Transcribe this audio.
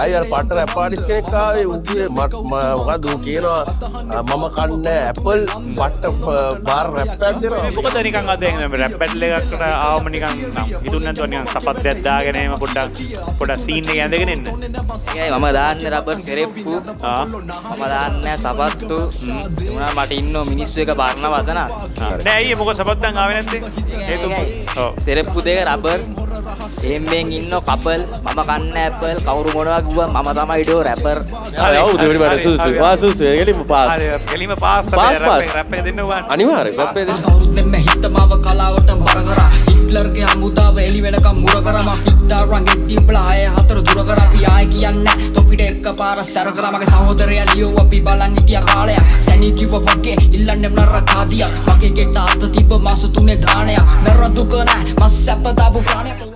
අය පට රැපාඩිස් කෙනෙක් ආවේ උගේ මොකද ඌ කියනවා මම කන්නේ ඇපල් පට්ට බාර් රැප් එකක් දෙනවා. මොකද නිකන් අද රැප් බැටල් එකකට ආවම නිකන් හිතුන්නේ නැතුව නිකන් සපත්යක් දාගෙන එම පොඩ්ඩක් සීන් එක ඇඳගෙන එන්න. ඒකයි මම දාන්නේ රබර් සෙරෙප්පු. මම දාන්නේ සපත්තු. උනා මට ඉන්නෝ මිනිස්සු එක බාරන වදන. නෑ අයියේ මොකද සපත්තන් ආවේ නැත්තේ? හේතුව ඔව් සෙරෙප්පු දෙක රබර් එහෙම්ෙන් ඉන්නෝ කපල් මම කන්නේ ඇපල් කවුරු මොනවා කිව්වා මම තමයි ඩෝ රැපර්. හරි ඔව් දෙවිඩ බඩ සුසු. සුසු එළිම පාස්. හරි එළිම පාස් රැප් එක දෙන්න ඕන. අනිවාර්යෙන් රැප් එක දෙන්න. කවුරුත් දෙන්න හිතමාව කලාවට බර කරා හිට්ලර්ගේ හමුදාව එලි වෙනකම් මුර කරා මම පිටා රංගෙද්දී උඹලා ආය හතර දුර කරා අපි ආය කියන්නේ තොපිට එකපාර සැර කරා මගේ සහෝදරයා ලියෝ අපි බලන් හිටියා කාලයක් සැනී කිව්ව වගේ ඉල්ලන්නේ නර කාදියා මගේ ගෙට අත තිබ්බ මාස තුනේ දාණයක් නර දුක නැහැ මස් සැප දාපු ප්‍රාණයක්